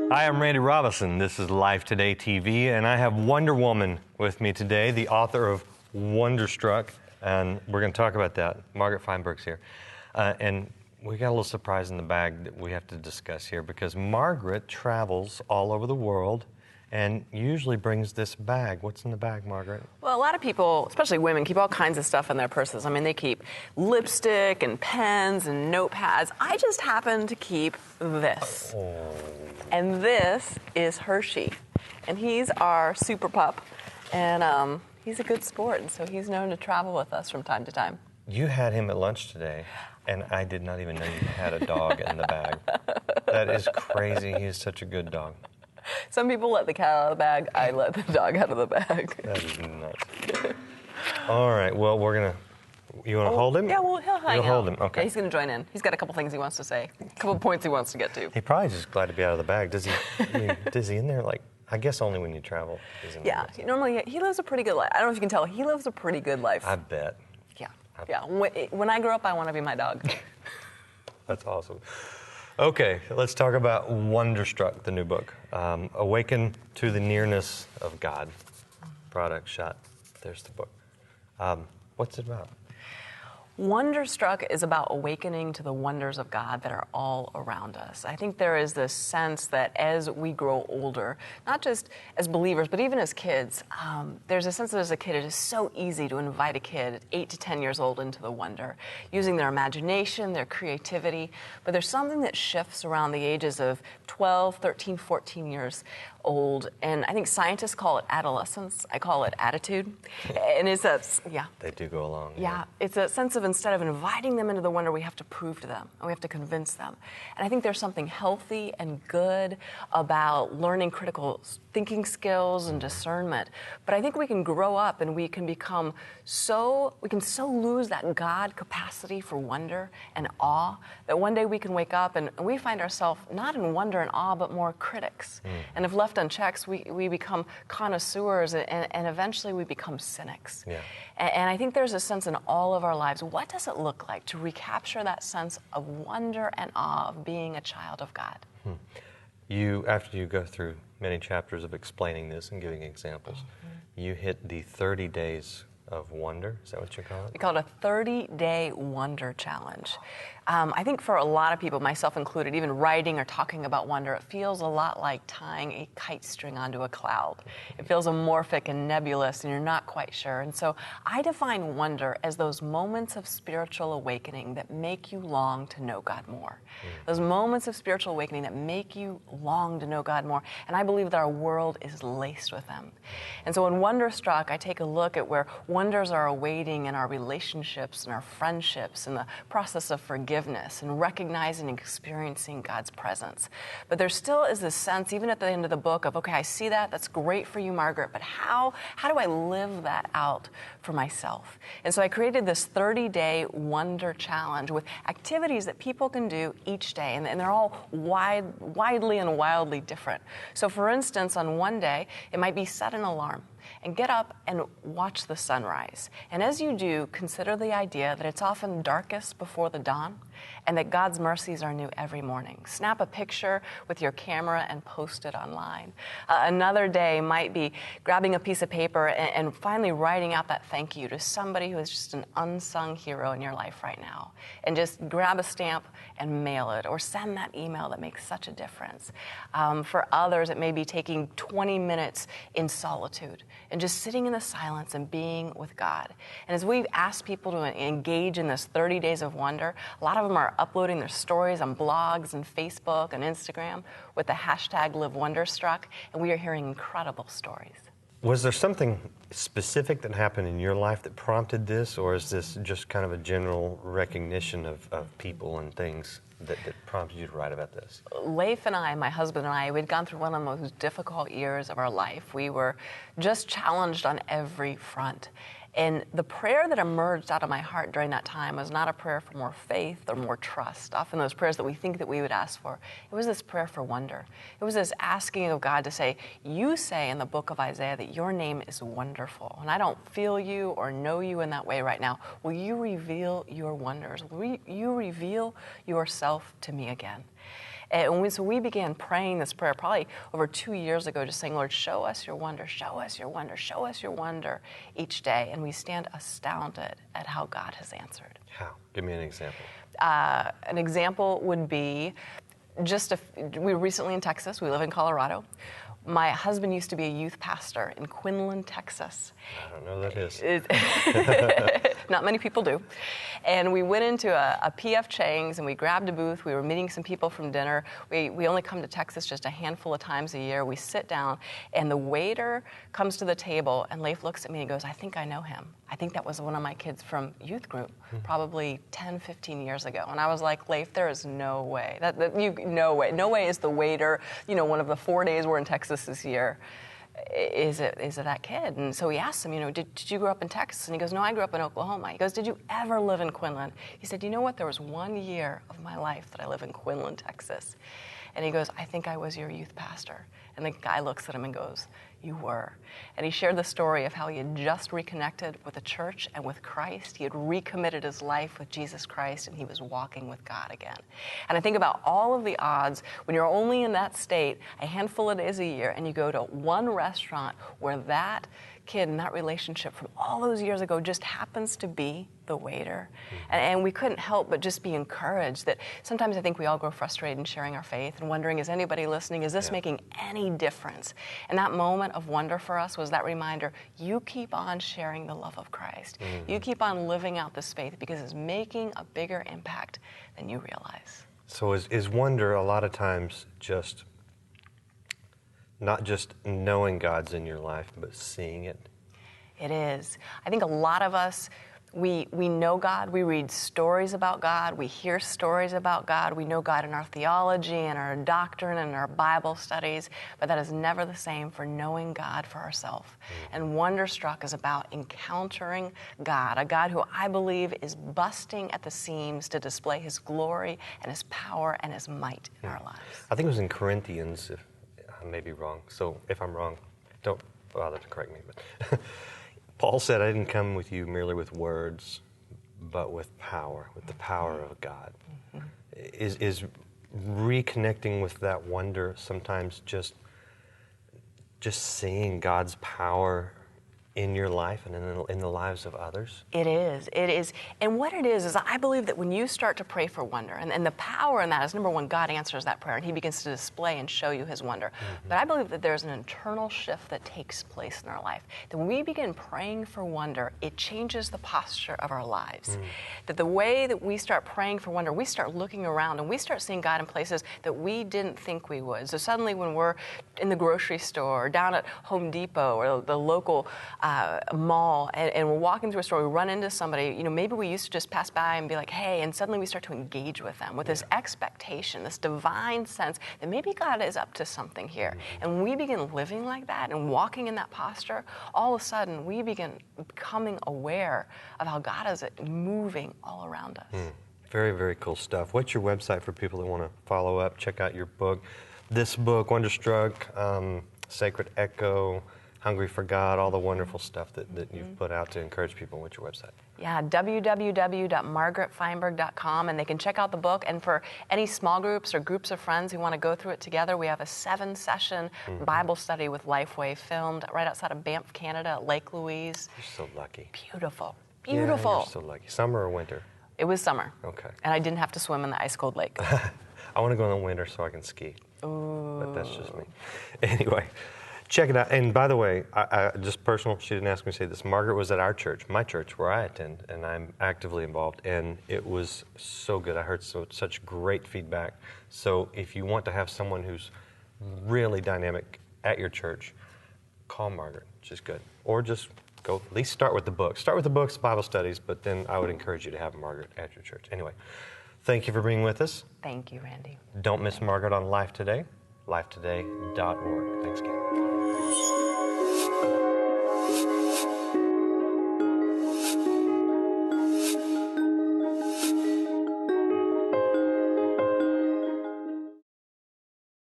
Hi, I'm Randy Robinson. This is Life Today TV, and I have Wonder Woman with me today, the author of Wonderstruck, and we're going to talk about that. Margaret Feinberg's here. And we got a little surprise in the bag that we have to discuss here because Margaret travels all over the world and usually brings this bag. What's in the bag, Margaret? Well, a lot of people, especially women, keep all kinds of stuff in their purses. I mean, they keep lipstick and pens and notepads. I just happen to keep this. Oh. And this is Hershey. And he's our super pup. And he's a good sport, and so he's known to travel with us from time to time. You had him at lunch today, and I did not even know you had a dog in the bag. That is crazy. He is such a good dog. Some people let the cat out of the bag. I let the dog out of the bag. That is nuts. All right. Well, we're going to... You want to hold him? Yeah, well, he'll hang out. You'll hold him, okay. Yeah, he's going to join in. He's got a couple things he wants to say, a couple points he wants to get to. He probably just glad to be out of the bag. Does he? I mean, does he in there like? I guess only when you travel. Yeah. Normally, he lives a pretty good life. I don't know if you can tell. He lives a pretty good life. I bet. Yeah. Yeah. When I grow up, I want to be my dog. That's awesome. Okay, let's talk about Wonderstruck, the new book. Awaken to the Nearness of God. Product shot. There's the book. What's it about? Wonderstruck is about awakening to the wonders of God that are all around us. I think there is this sense that as we grow older, not just as believers, but even as kids, there's a sense that as a kid, it is so easy to invite a kid at 8 to 10 years old into the wonder, using their imagination, their creativity. But there's something that shifts around the ages of 12, 13, 14 years old, and I think scientists call it adolescence. I call it attitude. And it's a, yeah. They do go along. Yeah, it's a sense of instead of inviting them into the wonder, we have to prove to them, and we have to convince them. And I think there's something healthy and good about learning critical thinking skills and discernment. But I think we can grow up and we can so lose that God capacity for wonder and awe that one day we can wake up and we find ourselves not in wonder and awe, but more critics. And if left unchecked, we become connoisseurs and eventually we become cynics. Yeah. And I think there's a sense in all of our lives, what does it look like to recapture that sense of wonder and awe of being a child of God? After you go through many chapters of explaining this and giving examples, you hit the 30 days of wonder. Is that what you call it? We call it a 30-day wonder challenge. I think for a lot of people, myself included, even writing or talking about wonder, it feels a lot like tying a kite string onto a cloud. It feels amorphic and nebulous, and you're not quite sure. And so I define wonder as those moments of spiritual awakening that make you long to know God more. Those moments of spiritual awakening that make you long to know God more. And I believe that our world is laced with them. And so in Wonderstruck, I take a look at where wonders are awaiting in our relationships and our friendships and the process of forgiveness and recognizing and experiencing God's presence. But there still is this sense, even at the end of the book, of, okay, I see that, that's great for you, Margaret, but how do I live that out for myself? And so I created this 30-day wonder challenge with activities that people can do each day, and they're all widely and wildly different. So for instance, on one day, it might be set an alarm and get up and watch the sunrise. And as you do, consider the idea that it's often darkest before the dawn and that God's mercies are new every morning. Snap a picture with your camera and post it online. Another day might be grabbing a piece of paper and finally writing out that thank you to somebody who is just an unsung hero in your life right now. And just grab a stamp and mail it or send that email that makes such a difference. For others, it may be taking 20 minutes in solitude and just sitting in the silence and being with God. And as we've asked people to engage in this 30 days of wonder, a lot of them are uploading their stories on blogs and Facebook and Instagram with the hashtag #LiveWonderstruck, and we are hearing incredible stories. Was there something specific that happened in your life that prompted this, or is this just kind of a general recognition of people and things that prompted you to write about this? Leif and I, my husband and I, we'd gone through one of the most difficult years of our life. We were just challenged on every front. And the prayer that emerged out of my heart during that time was not a prayer for more faith or more trust. Often those prayers that we think that we would ask for, it was this prayer for wonder. It was this asking of God to say, you say in the book of Isaiah that your name is wonderful. And I don't feel you or know you in that way right now. Will you reveal your wonders? Will you reveal yourself to me again? So we began praying this prayer probably over 2 years ago, just saying, Lord, show us your wonder, show us your wonder, show us your wonder each day. And we stand astounded at how God has answered. How? Give me an example. An example would be we were recently in Texas. We live in Colorado. My husband used to be a youth pastor in Quinlan, Texas. I don't know who that is. Not many people do. And we went into a P.F. Chang's and we grabbed a booth. We were meeting some people from dinner. We only come to Texas just a handful of times a year. We sit down and the waiter comes to the table and Leif looks at me and goes, I think I know him. I think that was one of my kids from youth group, probably 10, 15 years ago. And I was like, Leif, there is no way. No way. No way is the waiter, one of the 4 days we're in Texas this year. Is it that kid? And so we asked him, did you grow up in Texas? And he goes, no, I grew up in Oklahoma. He goes, did you ever live in Quinlan? He said, you know what? There was 1 year of my life that I live in Quinlan, Texas. And he goes, I think I was your youth pastor. And the guy looks at him and goes, you were. And he shared the story of how he had just reconnected with the church and with Christ. He had recommitted his life with Jesus Christ, and he was walking with God again. And I think about all of the odds when you're only in that state a handful of days a year, and you go to one restaurant where that kid and that relationship from all those years ago just happens to be the waiter. And we couldn't help but just be encouraged that sometimes I think we all grow frustrated in sharing our faith and wondering, is anybody listening? Is this making any difference? And that moment of wonder for us was that reminder, you keep on sharing the love of Christ. You keep on living out this faith because it's making a bigger impact than you realize. So is wonder a lot of times just not just knowing God's in your life, but seeing it? It is. I think a lot of us, we know God, we read stories about God, we hear stories about God, we know God in our theology and our doctrine and our Bible studies, but that is never the same for knowing God for ourselves. And Wonderstruck is about encountering God, a God who I believe is busting at the seams to display His glory and His power and His might in our lives. I think it was in Corinthians, if I may be wrong, so if I'm wrong, don't bother to correct me. But Paul said, I didn't come with you merely with words, but with power, with the power of God. Is reconnecting with that wonder sometimes just seeing God's power in your life and in the lives of others? It is. And what it is I believe that when you start to pray for wonder, and the power in that is, number one, God answers that prayer and He begins to display and show you His wonder. But I believe that there's an internal shift that takes place in our life. That when we begin praying for wonder, it changes the posture of our lives. That the way that we start praying for wonder, we start looking around and we start seeing God in places that we didn't think we would. So suddenly when we're in the grocery store or down at Home Depot or the local mall and we're walking through a store, we run into somebody, maybe we used to just pass by and be like, hey, and suddenly we start to engage with them with this expectation, this divine sense that maybe God is up to something here. And when we begin living like that and walking in that posture, all of a sudden we begin becoming aware of how God is moving all around us. Very, very cool stuff. What's your website for people that want to follow up, check out your book? This book, Wonderstruck, Sacred Echo, Hungry for God, all the wonderful stuff that you've put out to encourage people. What's your website? Yeah, www.margaretfeinberg.com, and they can check out the book. And for any small groups or groups of friends who want to go through it together, we have a 7-session Bible study with Lifeway filmed right outside of Banff, Canada at Lake Louise. You're so lucky. Beautiful. Yeah, you're so lucky. Summer or winter? It was summer. Okay. And I didn't have to swim in the ice-cold lake. I want to go in the winter so I can ski. Ooh. But that's just me. Anyway. Check it out. And by the way, I just personal, she didn't ask me to say this. Margaret was at our church, my church, where I attend, and I'm actively involved. And it was so good. I heard such great feedback. So if you want to have someone who's really dynamic at your church, call Margaret. She's good. Or just go, at least start with the books. Start with the books, Bible studies, but then I would encourage you to have Margaret at your church. Anyway, thank you for being with us. Thank you, Randy. Don't miss Margaret on Life Today, lifetoday.org. Thanks again.